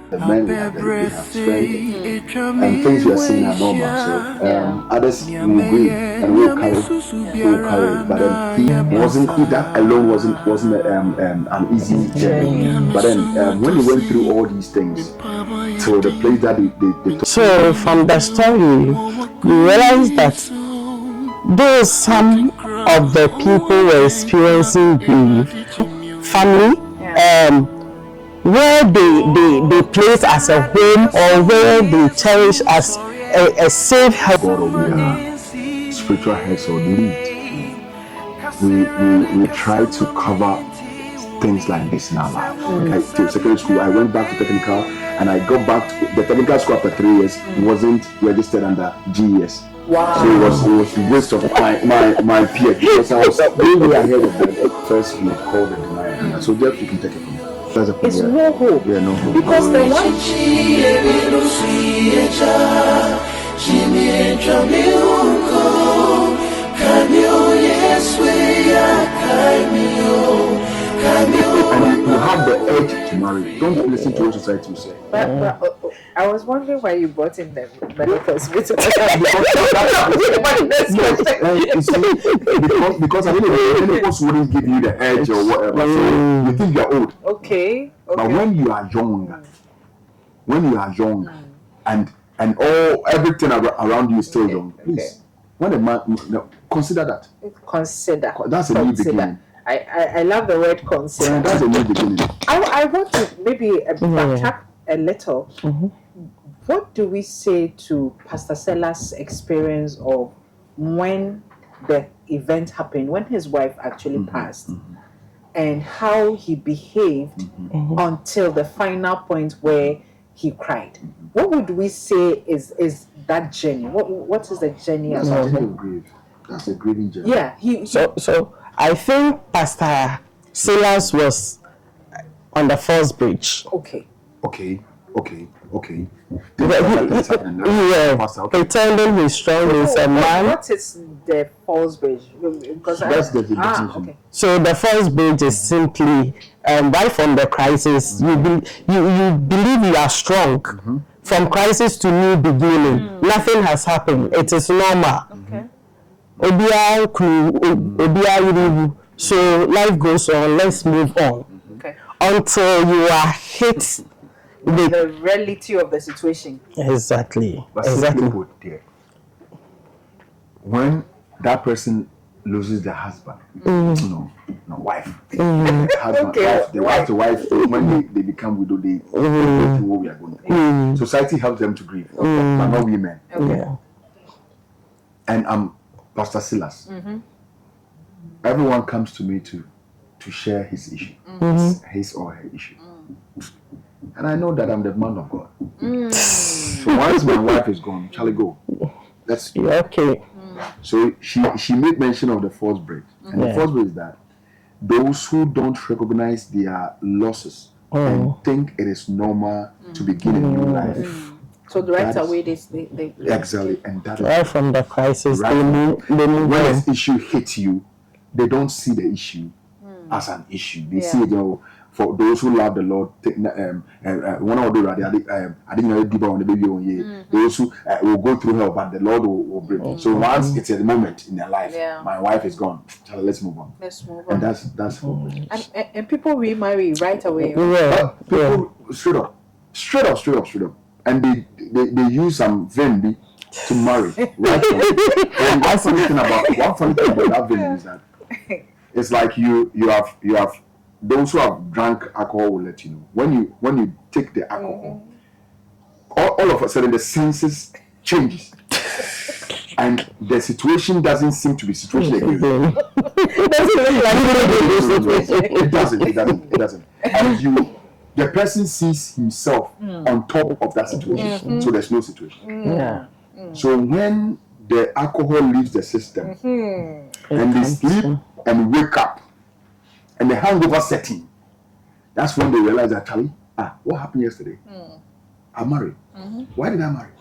The men we have strength and things we are seeing are normal. So others will grieve and will carry. But then that alone wasn't an easy journey. But then when he went through all these things to the place that they so from the story, you realize that though some of the people were experiencing grief, family, where they place as a home or where they cherish as a safe house. God of their spiritual heads or lead. We try to cover things like this in our life. To secondary school, I went back to technical and I got back to the technical school after 3 years. Wasn't registered under GES. Wow. So it was a waste of my peer because I was way ahead of the first week called the denial. So just you can take it from there. It's no hope. Yeah, no hope. Because the one and you have the urge to marry. Don't listen to what society will say. but I was wondering why you brought in the medical hospital. because I think the menopause wouldn't give you the edge or whatever. So you think you're old. Okay. But when you are young, and everything around you is still young, please. When a man, consider that. Consider. That's a new beginning. I love the word consider. That's a new beginning. I want to maybe backtrack a little. What do we say to Pastor Seller's experience of when the event happened, when his wife actually passed, and how he behaved until the final point where he cried? What would we say is that journey? What is the journey? That's a grieving journey. Yeah. So I think Pastor Silas was on the first bridge. Okay. Pretending he's strong is a man. What is the false bridge? Because that's the definition. Okay. So the first bridge is simply right from the crisis. You believe you are strong. From crisis to new beginning, nothing has happened. It is normal. So life goes on. Let's move on. Until you are hit with the reality of the situation. Exactly. But simply put, when that person loses their husband, wife, the wife, when they become widow, they go through what we are going through. Society helps them to grieve, but not women. And I'm Pastor Silas. Everyone comes to me to share his issue, his or her issue. And I know that I'm the man of God. So once my wife is gone, shall I go? Let's do it. Okay. So she made mention of the false bridge. And the false bridge is that those who don't recognize their losses and think it is normal to begin a new life. So right away they exactly, and that right from the crisis, they move when this issue hits you, they don't see the issue as an issue. They see it, for those who love the Lord, one of the I didn't know deeper on the baby on here. Those who will go through hell, but the Lord will bring. So once it's a moment in their life, my wife is gone. Let's move on. And that's and people remarry right away. People straight up. And they use some vim to marry. Right? And one funny thing about that vim is that it's like you have those who have drank alcohol will let you know. When you take the alcohol, all of a sudden the senses changes. And the situation doesn't seem to be situation again. It doesn't. And the person sees himself on top of that situation. So there's no situation. So when the alcohol leaves the system and they sleep and wake up and the hangover setting, that's when they realize that, Charlie, what happened yesterday? I married. Why did I marry?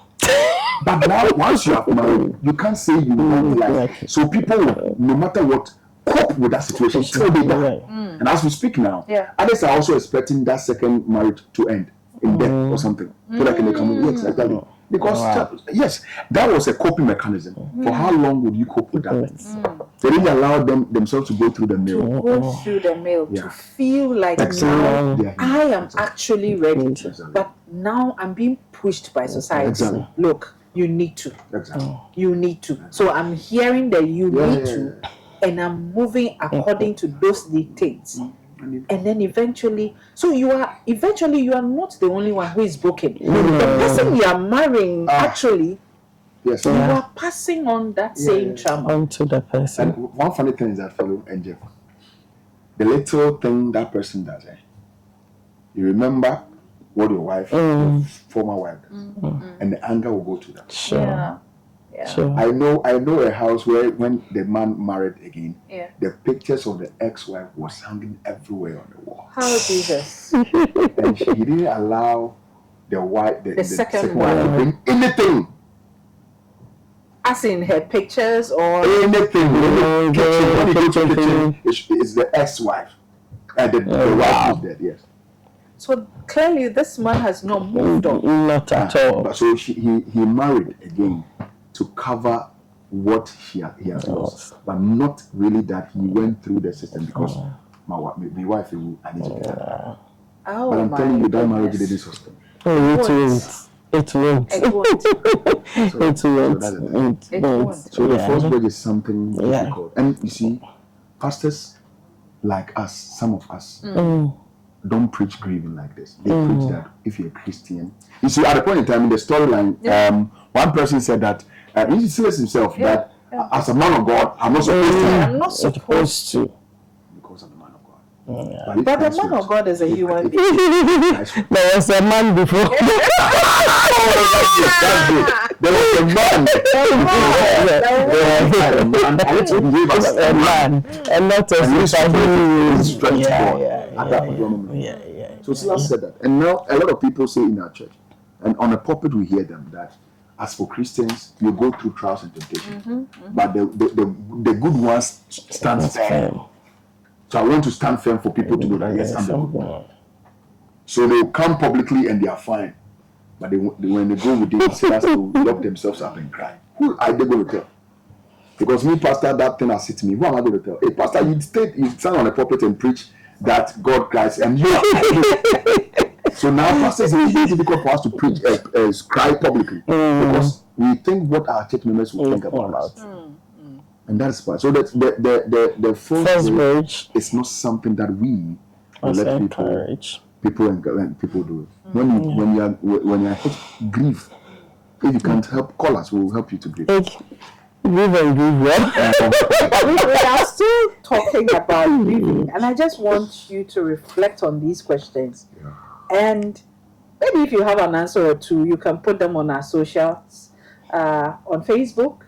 But now, once you have married, you can't say you want life. So people, no matter what, cope with that situation till they die. And as we speak now, others are also expecting that second marriage to end in death or something. So that can come in. Yes, exactly. Because yes, that was a coping mechanism. For how long would you cope with that? They didn't allow themselves to go through the mill. To feel like now I am actually ready. But now I'm being pushed by society. Look, you need to. You need to. So I'm hearing that you need to, and I'm moving according to those dictates. And then eventually you are not the only one who is broken. The person you are marrying actually, you are passing on that same trauma onto the person. And one funny thing is that, fellow and Jeff, the little thing that person does, you remember what your wife, your former wife does, and the anger will go to that. Sure. I know a house where when the man married again, the pictures of the ex-wife was hanging everywhere on the wall. How Jesus? And he didn't allow the wife, the second wife, to bring anything. As in her pictures or anything. When you go to the kitchen, it's the ex-wife, and the wife is dead. Yes. So clearly, this man has not moved on. Not at all. But so he married again to cover what he has lost, but not really that he went through the system because my wife, I need to get her. But I'm telling you, that marriage didn't sustain. It won't. So the first word is something difficult. And you see, pastors like us, some of us, don't preach grieving like this. They preach that if you're a Christian. You see, at the point in time in the storyline, one person said that he says himself that as a man of God, I'm not supposed to. Because I'm the man of God. But the man of God is a human being. There was a man before. There was a man. A man. And not So Silas said that. And now a lot of people say in our church, and on the pulpit we hear them, that as for Christians, you go through trials and temptation, but the good ones stand firm. So I want to stand firm for people to know that yes, I'm the good one. So they come publicly and they are fine, but when they go with the Silas to lock themselves up and cry. Who are they going to tell? Because me, pastor, that thing has hit me. Who am I going to tell? Hey, pastor, you stand on the pulpit and preach that God Christ, and you are. So now, pastors, it's really difficult for us to preach, cry publicly, because we think what our church members will think about us, and that's why. So that the first word is not something that we let people do it. When you are hit, grieve. If you can't help, call us. We will help you to grieve. Grieve and grieve well. We are still talking about grieving, and I just want you to reflect on these questions. And maybe if you have an answer or two, you can put them on our socials, on Facebook.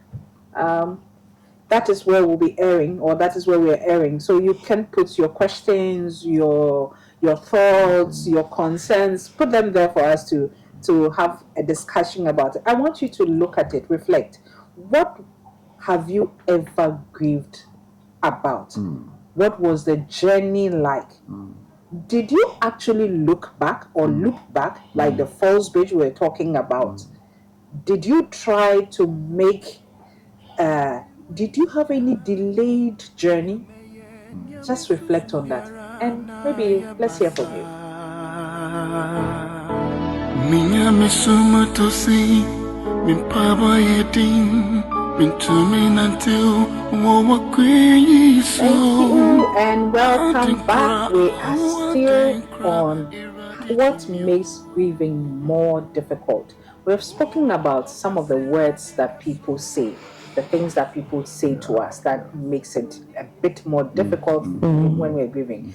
That is where we'll be airing, or that is where we are airing. So you can put your questions, your thoughts, your concerns, put them there for us to have a discussion about it. I want you to look at it, reflect. What have you ever grieved about? What was the journey like? Did you actually look back like the false bridge we were talking about? Did you try to make, did you have any delayed journey? Just reflect on that. And maybe let's hear from you. Thank you and welcome back. We are still on what makes grieving more difficult. We've spoken about some of the words that people say, the things that people say to us that makes it a bit more difficult when we're grieving.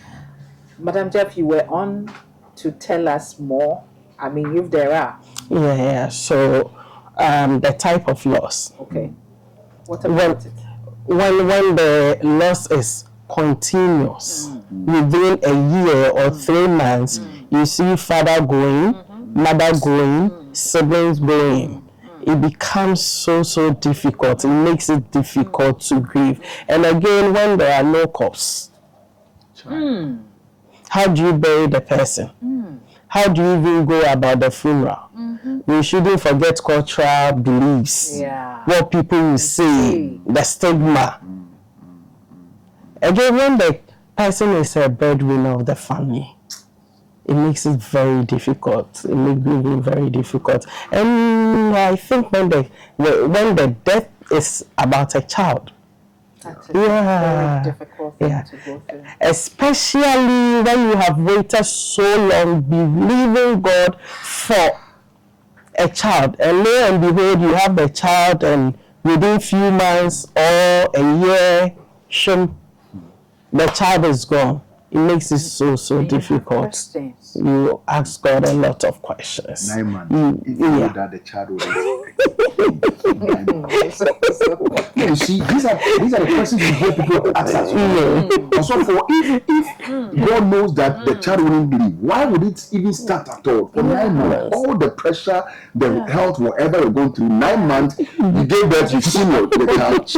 Madam Jeff, you were on to tell us more. I mean, if there are. Yeah, so the type of loss. Okay. What about it? When the loss is continuous, within a year or 3 months, you see father going, mother going, siblings going. it becomes so difficult. It makes it difficult to grieve. And again, when there are no corpse, how do you bury the person? How do you even go about the funeral? We shouldn't forget cultural beliefs. What people will say, the stigma. Again, when the person is a breadwinner of the family, it makes it very difficult. It makes grieving very difficult. And I think when the death is about a child, that's a very difficult thing to go through. Especially when you have waited so long, believing God for a child, and lo and behold, you have the child, and within few months or a year, the child is gone. It makes it so difficult. You ask God a lot of questions. 9 months. If you know that the child will you see, these are the questions you hear people ask us. Also, for if God knows that the child wouldn't believe, why would it even start at all? For 9 months, all the pressure, the health, whatever you're going through, 9 months, you gave birth, you see the child,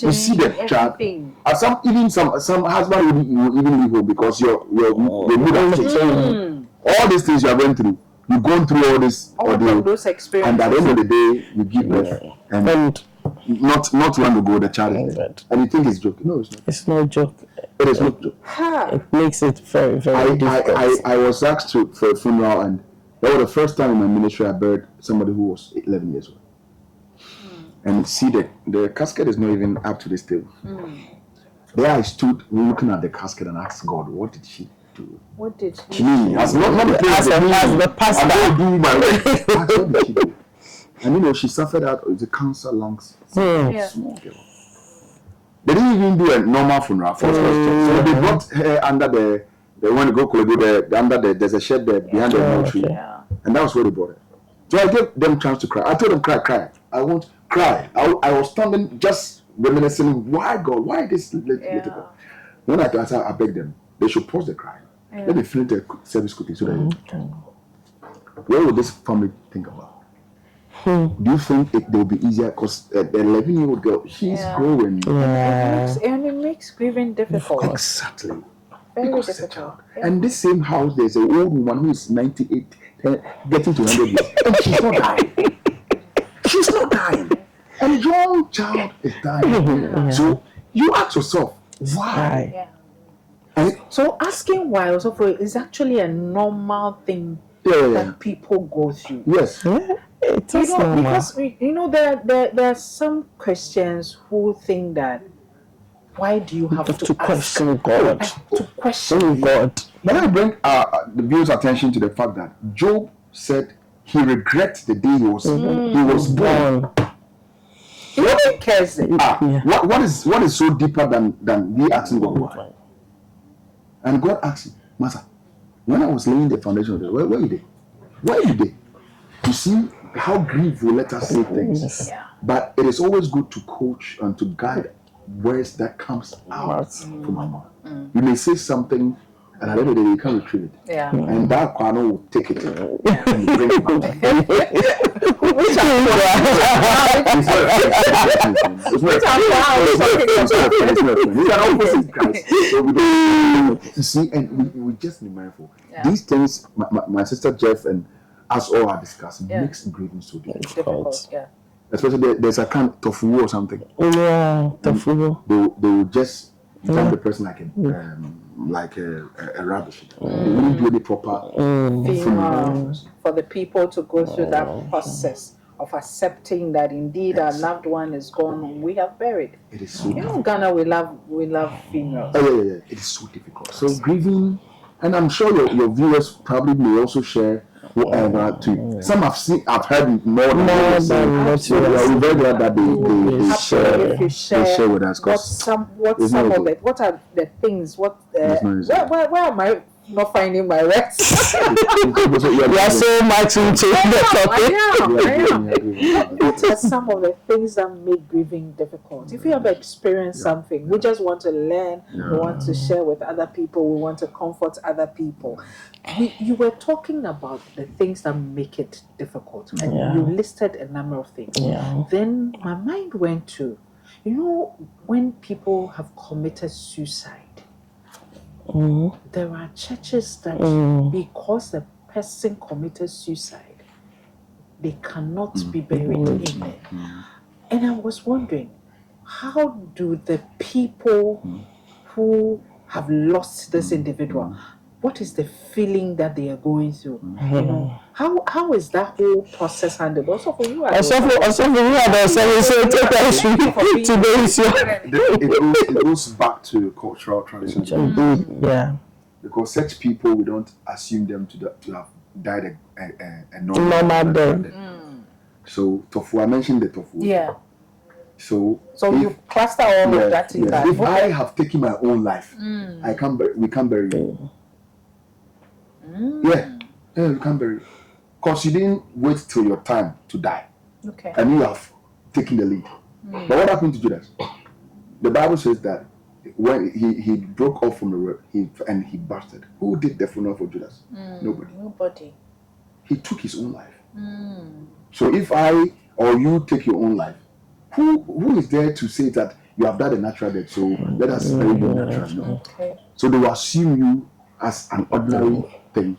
you see the child. And some husband will even leave home because your mood has changed. All these things you are going through, you're going through all this ordeal, those experiences, and at the end of the day, you give birth, and not long ago the child is dead, and you think it's joke. No, it's not. It's no joke. It is not joke. It makes it very difficult. I was asked for a funeral, and that was the first time in my ministry I buried somebody who was 11 years old. And see, the casket is not even up to this table. There I stood looking at the casket and asked God, what did she do? What did she do? Me, as the pastor, I do my work. What did she do? And she suffered out of the cancer lungs. Small girl. They didn't even do a normal funeral for so they brought her under the when you go there's a shed there behind the military. And that was where they brought her. So I gave them chance to cry. I told them cry. I won't cry. I was standing just reminiscing, why God? Why this little girl? When I begged them, they should pause the crying. Let me finish the service quickly so that what would this family think about? Do you think it will be easier? Because the 11-year-old girl, she's growing. And it makes grieving difficult. Exactly. Very difficult. And this same house, there's an old woman who is 98, getting to 100 years, and she's not dying. She's not dying. And a young child is dying. So you ask yourself, why? So asking why also is actually a normal thing that people go through. Yes. It is normal. Because there are some Christians who think that why do you have to question God? To question God. But I bring the viewers' attention to the fact that Job said he regrets the day he was born. He really cares. What is so deeper than we asking God why? And God asked him, Master, when I was laying the foundation of the where are you there? Where are you there? You see how grief will let us say things. But it is always good to coach and to guide words that comes out from our mouth. You may say something, and at the end of the day, you can't retrieve it. And that Kwano will take it and bring it back. You see, and we just be mindful. These things, my sister Jeff and us all are discussing, makes grieving so difficult. Especially there's a kind of tofu or something. Tofu. They will just treat the person like a rubbish. They wouldn't do any proper for the people to go through that process of accepting that indeed our loved one is gone. We have buried. It is so difficult. Ghana, we love funerals. It is so difficult. So grieving, and I'm sure your viewers probably may also share whatever to some I've heard more than what so we're very glad that they share with us. What are the things? Where are my not finding my rest. You are so much into the topic. I am. What are some of the things that make grieving difficult? If you have experienced something, we just want to learn, we want to share with other people, we want to comfort other people. You were talking about the things that make it difficult, and you listed a number of things. Then my mind went to, when people have committed suicide, there are churches that because the person committed suicide, they cannot be buried in there. And I was wondering, how do the people who have lost this individual, what is the feeling that they are going through? How is that whole process handled? Also for you, it goes back to cultural traditions. Because such people, we don't assume them to have died a normal death. So tofu, I mentioned the tofu. So you cluster all of that in that. If I have taken my own life, we can't bury you. We can't bury you. Because you didn't wait till your time to die. Okay. And you have taken the lead. But what happened to Judas? The Bible says that when he broke off from the rope and he busted. Who did the funeral for Judas? Nobody. He took his own life. So if I or you take your own life, who is there to say that you have died a natural death? So let us bury you naturally. No. So they will assume you as an ordinary thing,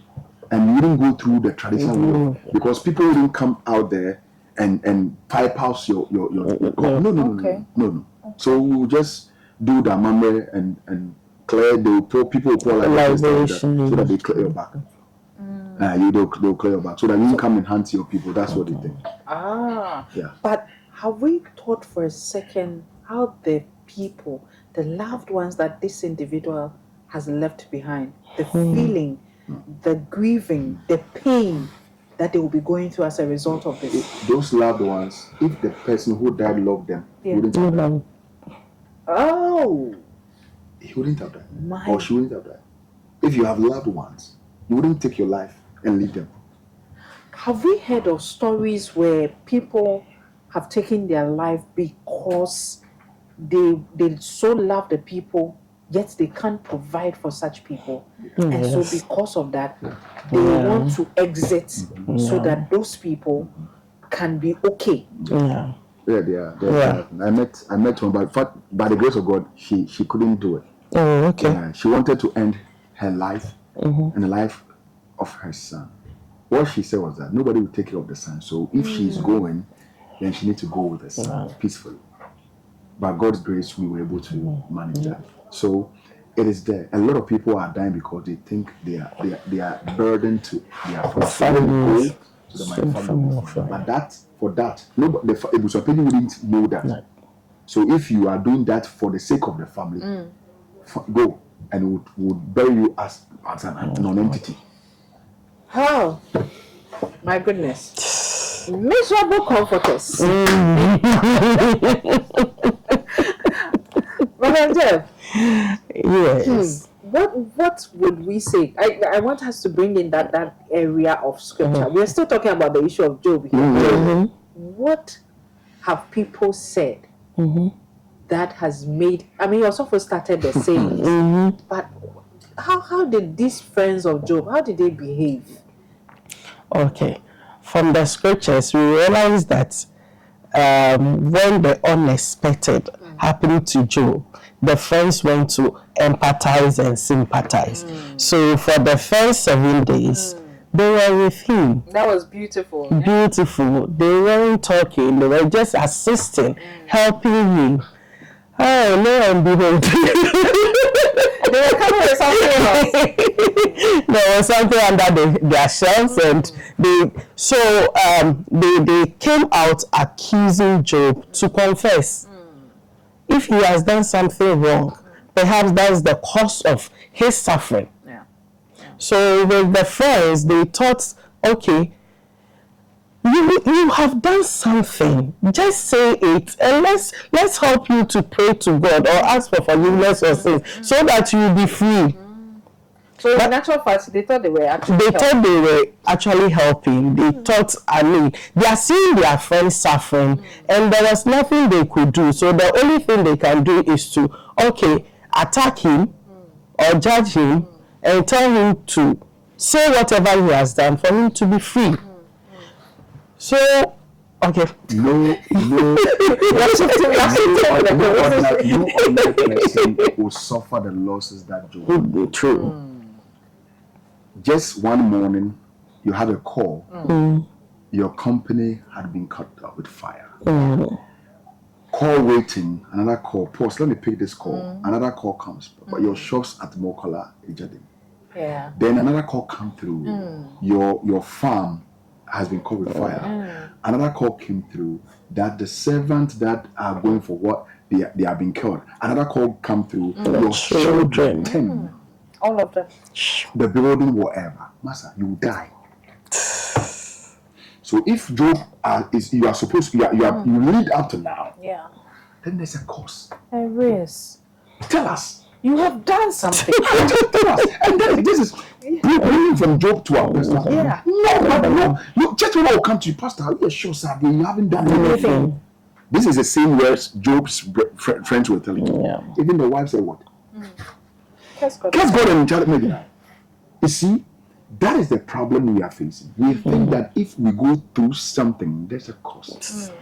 and you didn't go through the traditional way, because people didn't come out there and pipe out your no. So we'll just do the mamre and clear people pour like liberation so that they clear your back. They'll clear your back so that you come and hunt your people. That's what they think. But have we thought for a second how the people, the loved ones that this individual has left behind, the feeling, the grieving, the pain that they will be going through as a result of this? Those loved ones, if the person who died loved them, wouldn't have died. He wouldn't have died. Or she wouldn't have died. If you have loved ones, you wouldn't take your life and leave them. Have we heard of stories where people have taken their life because they so love the people, yet they can't provide for such people, and so because of that, they want to exit so that those people can be okay? They are. I met one, but by the grace of God, she couldn't do it. She wanted to end her life and the life of her son. What she said was that nobody will take care of the son. So if she's going, then she needs to go with the son peacefully. By God's grace, we were able to manage that. So it is there. A lot of people are dying because they think they are burdened to their family. But for that, nobody, the Ebusapedi wouldn't know that. So if you are doing that for the sake of the family, go, and would bury you as an non-entity. Oh, my goodness. Miserable comforters. Brother Jeff. Yes. What would we say? I want us to bring in that area of scripture. We're still talking about the issue of Job here. What have people said that has made, yourself started the saying, but how did these friends of Job, how did they behave? Okay. From the scriptures, we realize that when the unexpected happened to Job, the friends went to empathize and sympathize. So for the first 7 days, they were with him. That was beautiful. Beautiful. They weren't talking. They were just assisting, helping him. Oh, lo and behold. They were coming with something else. There was something under their shelves, and they came out accusing Job to confess. If he has done something wrong, perhaps that's the cause of his suffering. So with the friends, they thought, okay, you have done something. Just say it, and let's help you to pray to God or ask for forgiveness of sins, so that you will be free. So in actual fact, they thought they were actually helping. They thought, they are seeing their friends suffering, and there was nothing they could do. So the only thing they can do is to, attack him or judge him and tell him to say whatever he has done for him to be free. So, okay. No ordinary person will suffer the losses that Job. True. Just one morning, you had a call. Your company had been cut out with fire. Call waiting, another call. Pause. Let me pick this call. Another call comes, but your shops at Mokola, Ejadi. Yeah. Then another call come through. Your farm has been caught with fire. Another call came through that the servants that are going for what they are being killed. Another call come through. Your children. 10. All of them. The building, whatever. Master, you will die. So if Job you lead up to now. Yeah. Then there's a cause. A risk. Tell us. You have done something. Tell us. And then this is bringing from Job to our personal. Yeah. No. Just when I will come to you, Pastor, are you sure, sir, that you haven't done anything? This is the same words Job's friends were telling him. Yeah. Even the wife said what? Curse God and child maybe now. You see, that is the problem we are facing. We think that if we go through something, there's a cost.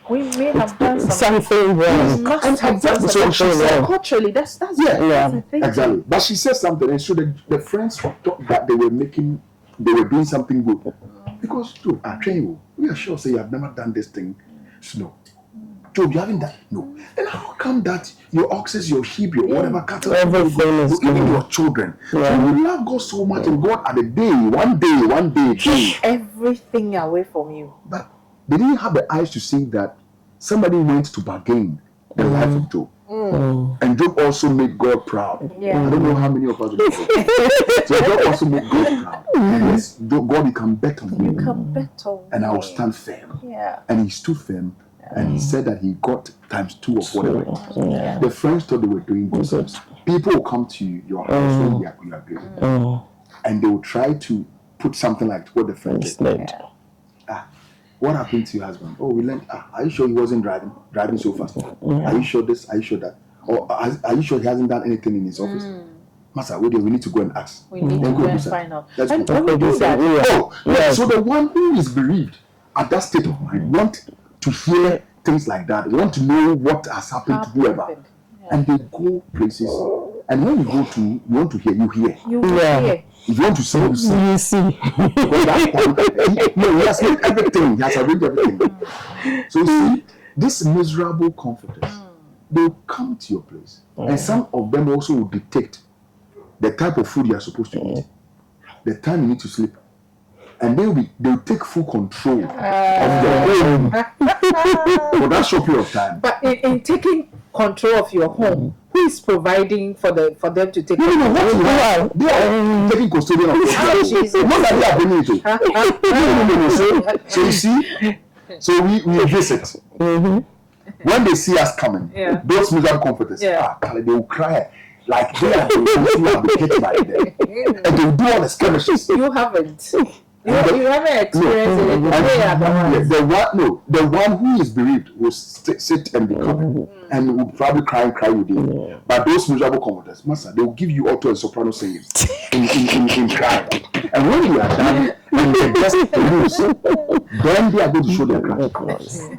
We may have done something wrong. We must have done something wrong. Culturally, that's the thing. Exactly. But she said something, and so the friends thought that they were doing something good. Because Job, I train you. We are sure say you have never done this thing. So no. Job, you haven't done no. Then how come that your oxes, your sheep, your whatever cattle, everything is even your children? So you love God so much, and God at the day, one day, everything away from you. But they didn't have the eyes to see that somebody went to bargain the life of Job. And Job also made God proud. Yeah. I don't know how many of us do. So Job also made God proud. And yes, God become better on me. And I will stand firm. Yeah. And he stood firm. And he said that he got ×2 of whatever it was. The friends thought they were doing good. People will come to your house when you are good. And they will try to put something like what the friends did. What happened to your husband? Oh, we learned. Are you sure he wasn't driving so fast? Are you sure this? Are you sure that? Or are you sure he hasn't done anything in his office? Master, we need to go and ask. We need to go and find out. Let's and go. when we do that, So the one who is bereaved at that state of mind want to hear things like that, want to know what has happened to whoever. And they go places. And when you want to hear, you hear. If you want to see, you see. Because that one, he has made everything. He has arranged everything. So you see, these miserable comforters, they will come to your place. And some of them also will dictate the type of food you are supposed to eat, the time you need to sleep. And they'll take full control of your home for that short period of time. But in taking control of your home, who is providing for them to take control? No, they are taking custodian of your home. Not that they are bringing it. No. So you see, so we visit. When they see us coming, those miserable comforters, they will cry. Like they are the hit by them. And they will do all the skirmishes. You haven't. You haven't experienced it. The one who is bereaved will sit and be covered and will probably cry with you. But those miserable comforters, Master, they will give you alto and soprano singing in crying. And when you are done and they just lose, then they are going to show their gratitude.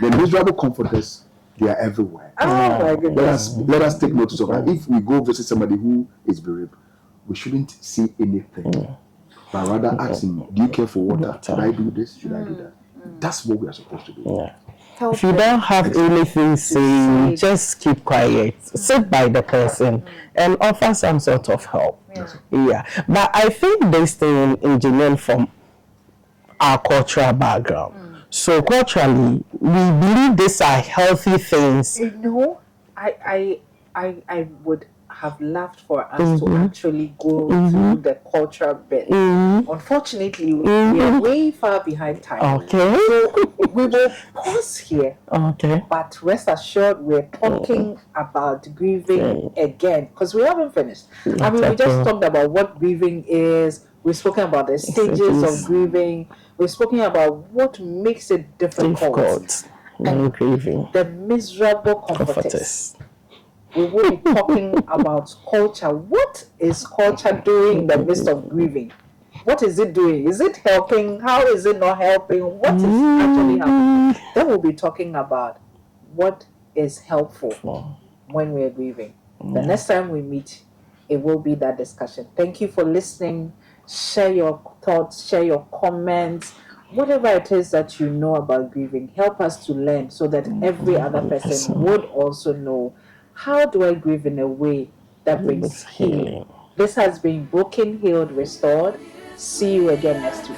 The miserable comforters, they are everywhere. Oh my goodness. Let us take notice of that. If we go visit somebody who is bereaved, we shouldn't see anything. But rather ask him, do you care for water? Should I do this? Should I do that? That's what we are supposed to do. If you don't have anything saying, just keep quiet. Sit by the person and offer some sort of help. But I think this thing engineered from our cultural background. So culturally, we believe these are healthy things. No, I would have loved for us to actually go through the cultural bit. Unfortunately, we are way far behind time. Okay. So We will pause here. Okay. But rest assured, we're talking about grieving again because we haven't finished. I mean, we just talked about what grieving is. We've spoken about the stages of grieving. We've spoken about what makes it difficult. And grieving. The miserable comforters. We will be talking about culture. What is culture doing in the midst of grieving? What is it doing? Is it helping? How is it not helping? What is actually happening? Then we'll be talking about what is helpful when we're grieving. The next time we meet, it will be that discussion. Thank you for listening. Share your thoughts, share your comments, whatever it is that you know about grieving. Help us to learn so that every other person would also know, how do I grieve in a way that brings healing? This has been Broken, Healed, Restored. See you again next week.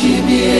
Chimie,